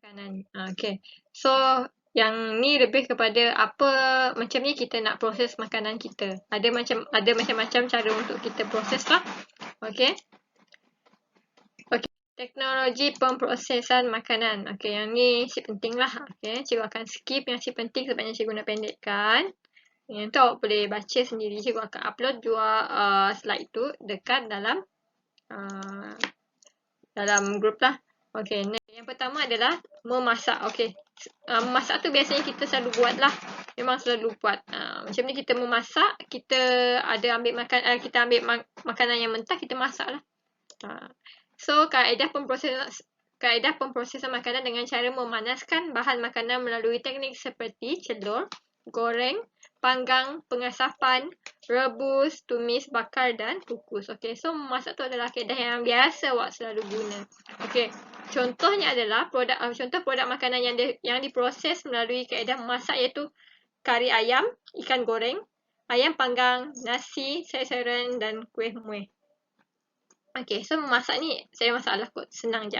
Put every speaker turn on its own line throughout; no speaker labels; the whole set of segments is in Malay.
makanan. Okay. So, yang ni lebih kepada apa macam ni kita nak proses makanan kita. Ada macam-macam cara untuk kita proses lah. Okay. Okay. Teknologi pemprosesan makanan. Okay, yang ni si penting lah. Okay, cikgu akan skip yang si penting sebabnya cikgu nak pendekkan. Yang tu awak boleh baca sendiri. Cikgu akan upload dua slide tu dekat dalam grup lah. Okay, yang pertama adalah memasak. Okay, memasak tu biasanya kita selalu buat lah. Memang selalu buat. Macam ni kita memasak, kita ada ambil kita ambil makanan yang mentah, kita masak lah. So, kaedah pemprosesan makanan dengan cara memanaskan bahan makanan melalui teknik seperti celur, goreng, panggang, pengasapan, rebus, tumis, bakar dan kukus. Okay, so memasak tu adalah kaedah yang biasa awak selalu guna. Okay, contohnya adalah contoh produk makanan yang diproses melalui kaedah memasak iaitu kari ayam, ikan goreng, ayam panggang, nasi, sayur-sayuran dan kuih muih. Okay, so memasak ni saya masalah kot, senang je.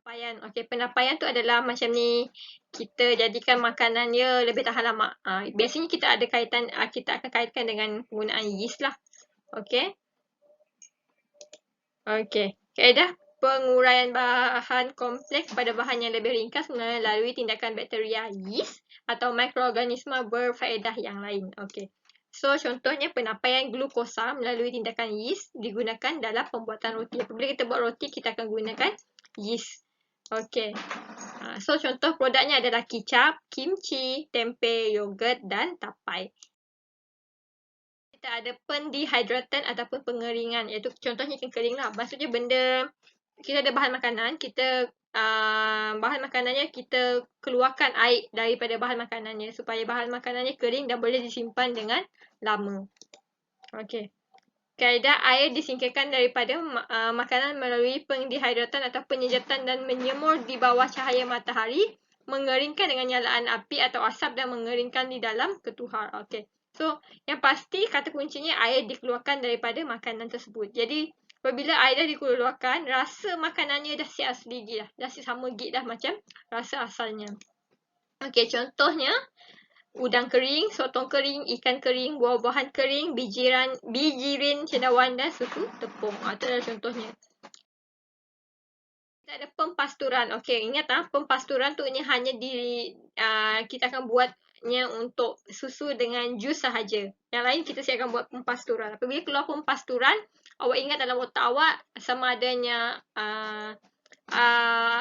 Penapaian. Okay, penapaian tu adalah macam ni, kita jadikan makanan dia lebih tahan lama. Biasanya kita akan kaitkan dengan penggunaan yeast lah. Okay. Okay, kaedah penguraian bahan kompleks pada bahan yang lebih ringkas melalui tindakan bakteria yeast atau mikroorganisma berfaedah yang lain. Okay. So, contohnya penapaian glukosa melalui tindakan yeast digunakan dalam pembuatan roti. Apabila kita buat roti, kita akan gunakan yeast. Okay. So, contoh produknya adalah kicap, kimchi, tempe, yogurt dan tapai. Kita ada pendehydratan ataupun pengeringan, iaitu contohnya ikan kering lah. Maksudnya kita ada bahan makanan, bahan makanannya kita keluarkan air daripada bahan makanannya supaya bahan makanannya kering dan boleh disimpan dengan lama. Okey. Kaedah air disingkirkan daripada makanan melalui pendehydratan atau penyejatan dan menyemur di bawah cahaya matahari, mengeringkan dengan nyalaan api atau asap dan mengeringkan di dalam ketuhar. Okey. So, yang pasti kata kuncinya air dikeluarkan daripada makanan tersebut. Jadi, apabila air dah dikeluarkan, rasa makanannya dah siap asli gila. Dah sama gila dah macam rasa asalnya. Okey, contohnya udang kering, sotong kering, ikan kering, buah-buahan kering, bijirin cendawan dan susu tepung. Itu adalah contohnya. Kita ada pempasturan. Okey, ingat pempasturan tu hanya kita akan buatnya untuk susu dengan jus sahaja. Yang lain kita siapkan buat pempasturan. Apabila keluar pempasturan, awak ingat dalam otak awak sama adanya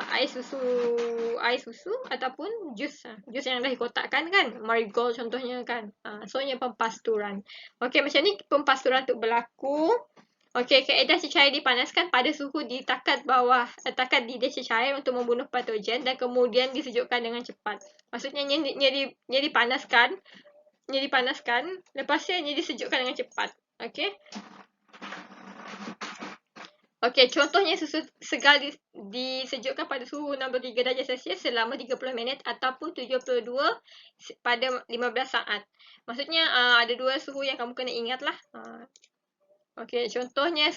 air susu ataupun jus yang dah dikotakkan kan, marigold contohnya kan. So yang pempasturan. Okey, macam ni pempasturan tu berlaku. Okey, kaedah cecair dipanaskan pada suhu di takat lidah cecair untuk membunuh patogen dan kemudian disejukkan dengan cepat. Maksudnya ia dipanaskan, lepas tu ia disejukkan dengan cepat. Okey. Okey, contohnya susu segar disejukkan pada suhu 63 darjah Celsius selama 30 minit ataupun 72 pada 15 saat. Maksudnya ada dua suhu yang kamu kena ingat lah. Okey, contohnya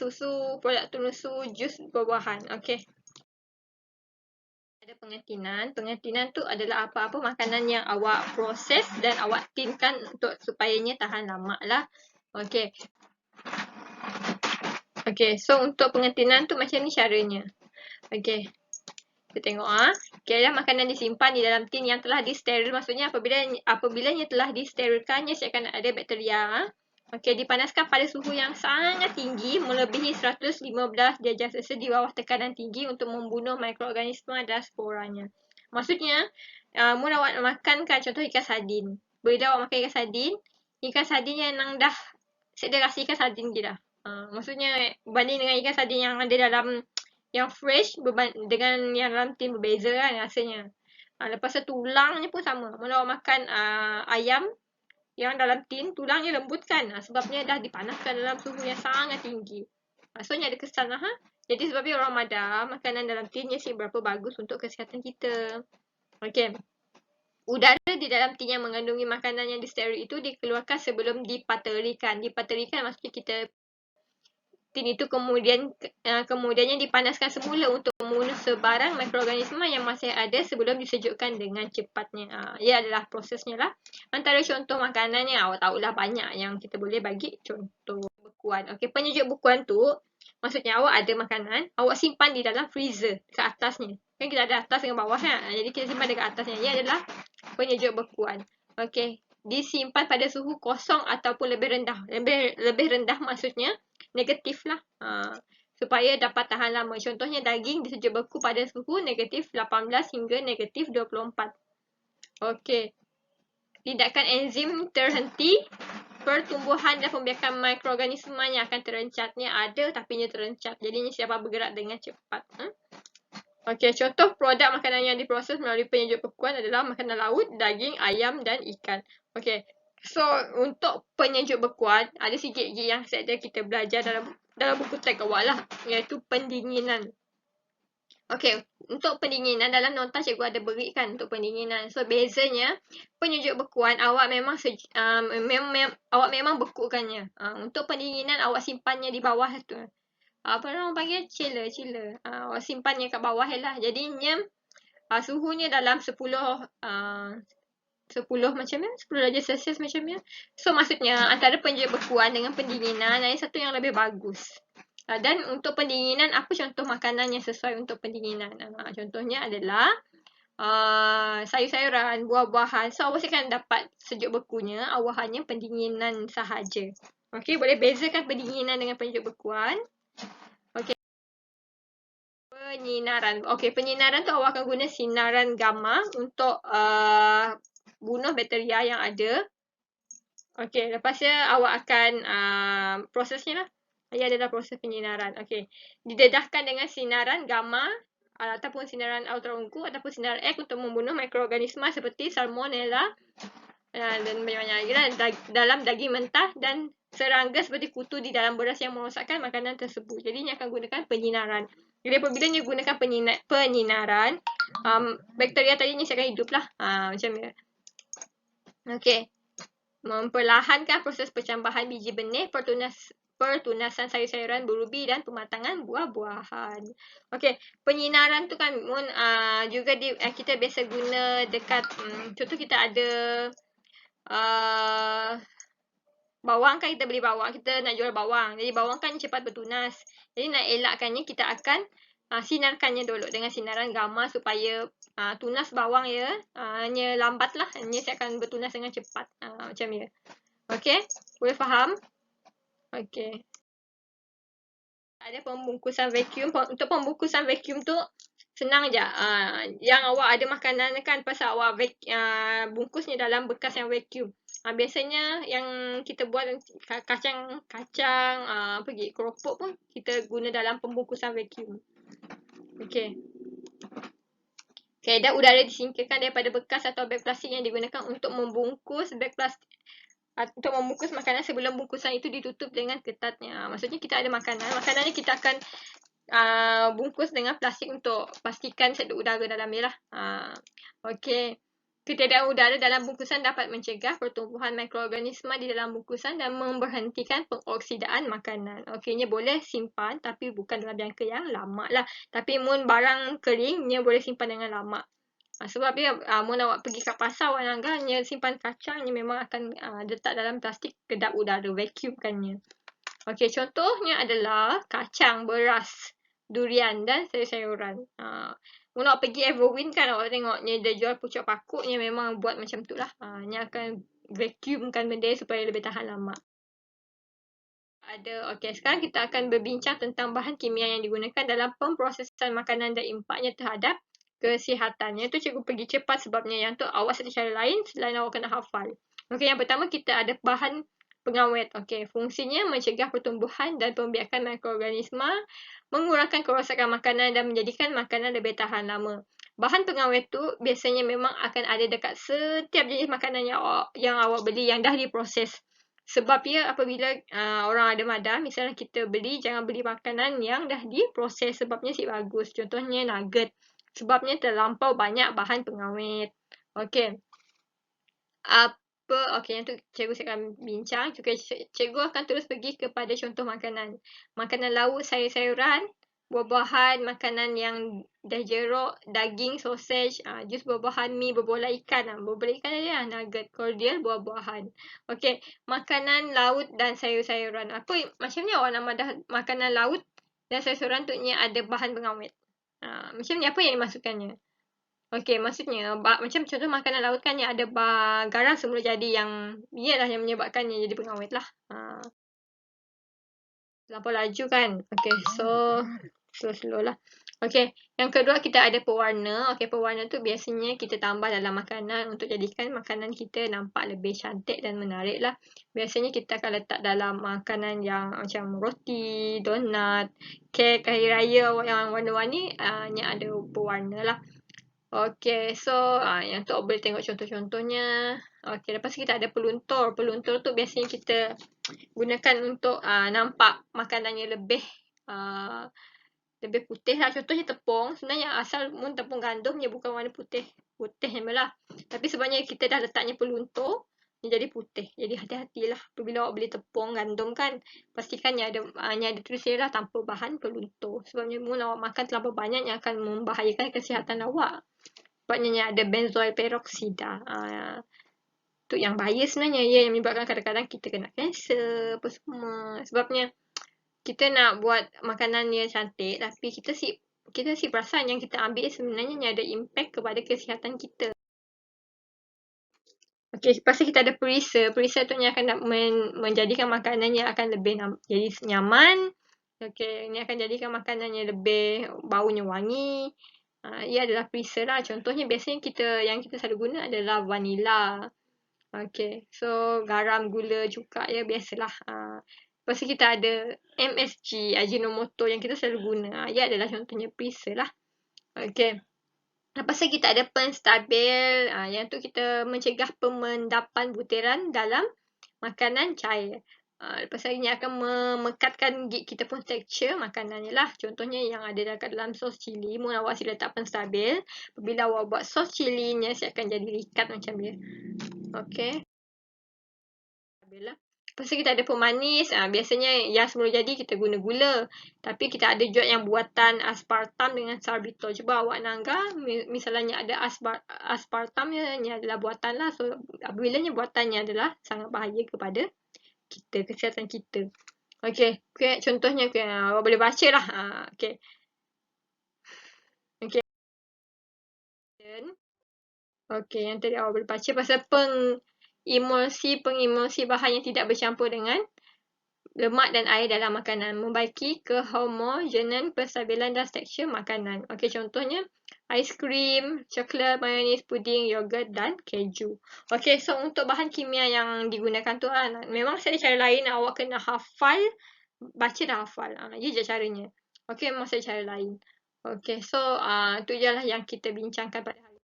produk tunusu jus buah-buahan. Okey. Ada pengantinan. Pengantinan tu adalah apa-apa makanan yang awak proses dan awak tinkan supayanya tahan lama lah. Okey. Okey, so untuk pengantinan tu macam ni caranya. Okey. Kita tengok kaedah makanan disimpan di dalam tin yang telah disteril. Maksudnya apabila telah disterilkan, ia akan ada bakteria. Okey, dipanaskan pada suhu yang sangat tinggi melebihi 115 darjah Celsius di bawah tekanan tinggi untuk membunuh mikroorganisma dan sporanya. Maksudnya, mula awak makankan contoh ikan sardin. Bila awak makan ikan sardin yang dah saya dah rasa ikan sardin je dah. Maksudnya berbanding dengan ikan sardin yang ada dalam yang fresh dengan yang dalam tin berbeza kan rasanya. Lepas tu tulangnya pun sama. Mula awak makan ayam yang dalam tin, tulangnya lembut kan. Sebabnya dah dipanaskan dalam suhu yang sangat tinggi. So ni ada kesan lah. Jadi sebabnya orang madam, makanan dalam tin ni berapa bagus untuk kesihatan kita. Okey. Udara di dalam tin yang mengandungi makanan yang disteril itu dikeluarkan sebelum dipaterikan. Dipaterikan maksudnya kita tin itu kemudiannya dipanaskan semula untuk membunuh sebarang mikroorganisma yang masih ada sebelum disejukkan dengan cepatnya. Ia adalah prosesnya lah. Antara contoh makanannya, awak tahulah banyak yang kita boleh bagi contoh bekuan. Okey, penyejuk bekuan tu maksudnya awak ada makanan, awak simpan di dalam freezer dekat atasnya. Kan kita ada atas dengan bawah kan. Jadi kita simpan dekat atasnya. Ia adalah penyejuk bekuan. Okey, disimpan pada suhu kosong ataupun lebih rendah. Lebih rendah maksudnya negatif lah. Supaya dapat tahan lama. Contohnya daging disejuk beku pada suhu negatif 18 hingga negatif 24. Okey. Tindakan enzim terhenti pertumbuhan dan pembiakan mikroorganismanya akan terencatnya ada tapi ia terencat. Jadinya siapa bergerak dengan cepat. Okey, contoh produk makanan yang diproses melalui penyejuk bekuan adalah makanan laut, daging, ayam dan ikan. Okey. So, untuk penyejuk bekuan, ada sikit je yang kita belajar dalam buku teks awak lah, iaitu pendinginan. Okey, untuk pendinginan dalam nota cikgu ada berikan untuk pendinginan. So, bezanya penyejuk bekuan awak memang awak memang bekukannya. Untuk pendinginan awak simpannya di bawah tu. Apa orang panggil chiller. Awak simpannya kat bawah lah. Jadinya suhunya dalam 10 macam ni, 10 darjah Celsius macam ni. So, maksudnya antara penyejuk bekuan dengan pendinginan ada satu yang lebih bagus. Dan untuk pendinginan, apa contoh makanan yang sesuai untuk pendinginan? Contohnya adalah sayur-sayuran, buah-buahan. So, awak akan dapat sejuk bekunya, awak hanya pendinginan sahaja. Okey, boleh bezakan pendinginan dengan penyejuk bekuan. Okey. Penyinaran. Okey, penyinaran tu awak akan guna sinaran gamma untuk bunuh bakteria yang ada. Okey, lepasnya awak akan prosesnya lah. Ia adalah proses penyinaran. Okey. Didedahkan dengan sinaran gamma ataupun sinaran ultraviolet ataupun sinaran X untuk membunuh mikroorganisma seperti salmonella dan banyak-banyak lagi lah dalam daging mentah dan serangga seperti kutu di dalam beras yang merosakkan makanan tersebut. Jadi ini akan gunakan penyinaran. Jadi apabila dia gunakan penyinaran, bakteria tadi ni akan hidup lah. Macam ni. Okey. Memperlahankan proses pencambahan biji benih, pertunasan sayur-sayuran berubi dan pematangan buah-buahan. Okey, penyinaran tu kan juga kita biasa guna dekat contoh kita ada bawang kan, kita beli bawang, kita nak jual bawang. Jadi bawang kan cepat bertunas. Jadi nak elakkannya kita akan sinarkannya dulu dengan sinaran gamma supaya tunas bawang ya hanya lambat lah. Hanya akan bertunas dengan cepat. Macam ni. Okey, boleh faham? Okey. Ada pembungkusan vacuum. Untuk pembungkusan vacuum tu senang je. Yang awak ada makanan kan pasal awak bungkusnya dalam bekas yang vacuum. Biasanya yang kita buat kacang keropok pun kita guna dalam pembungkusan vacuum. Okey. Kaedah udara disingkirkan daripada bekas atau beg plastik yang digunakan untuk membungkus beg plastik. Untuk membungkus makanan sebelum bungkusan itu ditutup dengan ketatnya. Maksudnya kita ada makanannya kita akan bungkus dengan plastik untuk pastikan sedut udara dalamnya lah. Okey. Ketiadaan udara dalam bungkusan dapat mencegah pertumbuhan mikroorganisma di dalam bungkusan dan memberhentikan pengoksidaan makanan. Okeynya boleh simpan tapi bukan dalam jangka yang lama lah. Tapi mun barang keringnya boleh simpan dengan lama. Sebab dia mun awak pergi kat pasar awak nangganya simpan kacangnya memang akan letak dalam plastik kedap udara, vacuumkannya. Okey, contohnya adalah kacang, beras, durian dan sayur-sayuran. Mun awak pergi Everwin kan awak tengoknya dia jual pucuk pakuknya memang buat macam tu lah. Dia akan vacuumkan benda supaya lebih tahan lama. Okey, sekarang kita akan berbincang tentang bahan kimia yang digunakan dalam pemprosesan makanan dan impaknya terhadap kesihatannya. Tu cikgu pergi cepat sebabnya yang tu awak secara lain selain awak kena hafal. Okey, yang pertama kita ada bahan pengawet. Okey, fungsinya mencegah pertumbuhan dan pembiakan mikroorganisma, mengurangkan kerosakan makanan dan menjadikan makanan lebih tahan lama. Bahan pengawet tu biasanya memang akan ada dekat setiap jenis makanan yang awak beli yang dah diproses. Sebab apabila orang ada madah, misalnya kita beli, jangan beli makanan yang dah diproses sebabnya si bagus. Contohnya nugget. Sebabnya terlampau banyak bahan pengawet. Okey. apa, okey, yang tu cikgu akan bincang. Cikgu akan terus pergi kepada contoh makanan. Makanan laut, sayur-sayuran, buah-buahan, makanan yang dah jeruk, daging, sausage, jus buah-buahan, mi, berbola ikan. Berbola ikan ada nugget, cordial, buah-buahan. Okey, makanan laut dan sayur-sayuran. Apa, macam ni awak nama dah makanan laut dan sayur-sayuran tu ada bahan pengawet? Macam ni, apa yang dimasukkannya? Okey, maksudnya macam contoh makanan laut kan yang ada garam semula jadi yang iyalah yang menyebabkannya jadi pengawet lah. Terlampau laju kan? Okey, so slow-slow lah. Okey, yang kedua kita ada pewarna. Okey, pewarna tu biasanya kita tambah dalam makanan untuk jadikan makanan kita nampak lebih cantik dan menarik lah. Biasanya kita akan letak dalam makanan yang macam roti, donat, kek hari raya yang warna-warni, yang ada pewarna lah. Okey, so yang tu awak boleh tengok contoh-contohnya. Okey, lepas kita ada peluntur. Peluntur tu biasanya kita gunakan untuk nampak makanannya lebih lebih putih lah. Contohnya tepung. Sebenarnya asal mun tepung gandum dia bukan warna putih. Putih memang lah. Tapi sebabnya kita dah letaknya peluntur, dia jadi putih. Jadi hati-hatilah apabila awak beli tepung gandum kan. Pastikan yang ada tulis lah tanpa bahan peluntur. Sebabnya mun awak makan terlalu banyak yang akan membahayakan kesihatan awak. Sebabnya ada benzoyl peroksida. Tu yang bahaya sebenarnya. Ia yang menyebabkan kadang-kadang kita kena kanser apa semua. Sebabnya kita nak buat makanan yang cantik tapi kita si perasan yang kita ambil sebenarnya ada impact kepada kesihatan kita. Okey, lepas tu kita ada perisa. Perisa tu yang akan menjadikan makanan yang akan lebih jadi nyaman. Okey, ini akan jadikan makanan yang lebih baunya wangi. Ia adalah perisa lah. Contohnya biasanya yang kita selalu guna adalah vanila. Okey, so garam, gula, cuka ya biasalah. Lepas tu kita ada MSG, Ajinomoto yang kita selalu guna. Ia adalah contohnya perisa lah. Okey. Lepas tu kita ada penstabil. Yang tu kita mencegah pemendapan butiran dalam makanan cair. Lepas tu ini akan memekatkan kita pun tekstur makanannya lah. Contohnya yang ada dalam sos cili. Mun awak si letak penstabil. Apabila awak buat sos cilinya, saya akan jadi likat macam dia. Okey. Stabil lah. Lepas tu kita ada pemanis. Biasanya yang semula jadi kita guna gula. Tapi kita ada juga yang buatan aspartam dengan sorbitol. Cuba awak nanggah. Misalnya ada aspartam ni adalah buatan lah. So apabila buatannya adalah sangat bahaya kepada kita, kesihatan kita. Okey, contohnya awak boleh baca lah. Okey. Okey. Okey, yang tadi awak boleh baca pasal pengemulsi bahan yang tidak bercampur dengan lemak dan air dalam makanan, membaiki kehomogenan penstabilan dan tekstur makanan. Okey, contohnya aiskrim, coklat, mayonis, puding, yogurt dan keju. Okey, so untuk bahan kimia yang digunakan tu memang saya cara lain awak kena hafal, baca dah hafal. Ia je caranya. Okey, memang saya cara lain. Okey, so tu je lah yang kita bincangkan pada hari.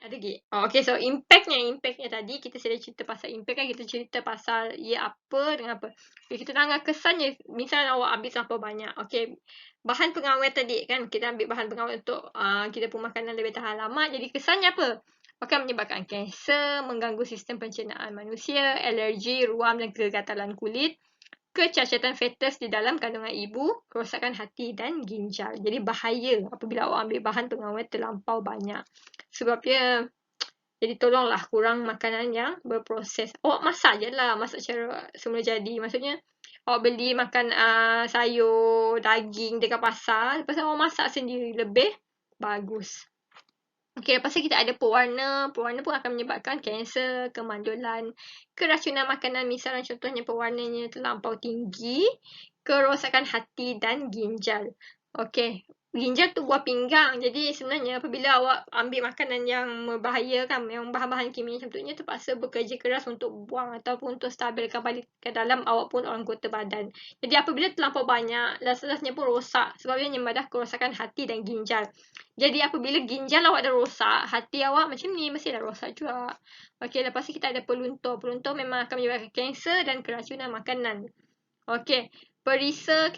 Ada lagi? Okay, so impactnya tadi kita sudah cerita pasal impact kan, kita cerita pasal ia apa dengan apa. Okay, kita tengok kesannya, misalnya awak ambil terlampau banyak. Okay, bahan pengawet tadi kan, kita ambil bahan pengawet untuk kita pun makanan lebih tahan lama. Jadi kesannya apa? Akan menyebabkan kanser, mengganggu sistem pencernaan manusia, alergi, ruam dan kegatalan kulit, kecacatan fetus di dalam kandungan ibu, kerosakan hati dan ginjal. Jadi bahaya apabila awak ambil bahan pengawet terlampau banyak. Sebabnya, jadi tolonglah kurang makanan yang berproses. Awak masak je lah, masak cara semula jadi. Maksudnya, awak beli makan sayur, daging dekat pasar. Lepas tu awak masak sendiri, lebih bagus. Okey, lepas tu kita ada pewarna. Pewarna pun akan menyebabkan kanser, kemandulan, keracunan makanan. Misalnya contohnya pewarnanya terlampau tinggi, kerosakan hati dan ginjal. Okey, ginjal tu buah pinggang. Jadi sebenarnya apabila awak ambil makanan yang membahayakan, yang bahan-bahan kimia macam tu, terpaksa bekerja keras untuk buang ataupun untuk stabilkan balik ke dalam awak pun anggota badan. Jadi apabila terlampau banyak, last-lastnya pun rosak. Sebabnya menyebabkan kerosakan hati dan ginjal. Jadi apabila ginjal awak dah rosak, hati awak macam ni mesti dah rosak juga. Okey, lepas tu kita ada peluntur. Peluntur memang akan menyebabkan kanser dan keracunan makanan. Okey, perisa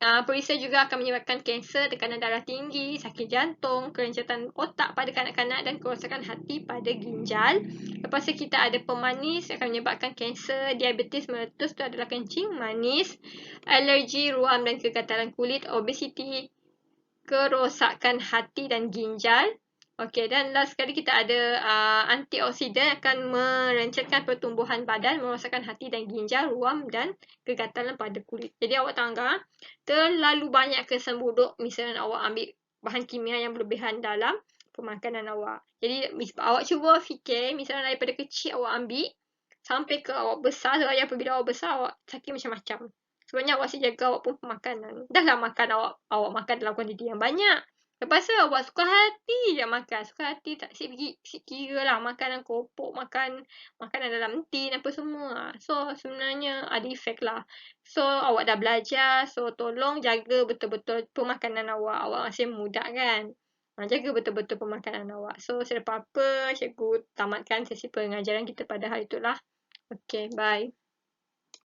Perisa juga akan menyebabkan kanser, tekanan darah tinggi, sakit jantung, keroncatan otak pada kanak-kanak dan kerosakan hati pada ginjal. Lepas tu kita ada pemanis akan menyebabkan kanser, diabetes meletus tu adalah kencing manis, alergi ruam dan kegatalan kulit, obesiti, kerosakan hati dan ginjal. Okey, dan last sekali kita ada antioksidan akan merencatkan pertumbuhan badan, merosakkan hati dan ginjal, ruam dan kegatalan pada kulit. Jadi awak tangga, terlalu banyak kesan buruk misalnya awak ambil bahan kimia yang berlebihan dalam pemakanan awak. Jadi awak cuba fikir, misalnya daripada kecil awak ambil, sampai ke awak besar, raya apabila awak besar, awak sakit macam-macam. Sebenarnya awak jaga awak pun pemakanan. Dah lah makan awak makan dalam kuantiti yang banyak. Lepas tu awak suka hati je makan. Suka hati tak kira lah makanan keropok, makan makanan dalam tin apa semua. So sebenarnya ada efek lah. So awak dah belajar, so tolong jaga betul-betul pemakanan awak. Awak masih muda kan. Jaga betul-betul pemakanan awak. So selepas apa cikgu tamatkan sesi pengajaran kita pada hari itulah. Okay, bye.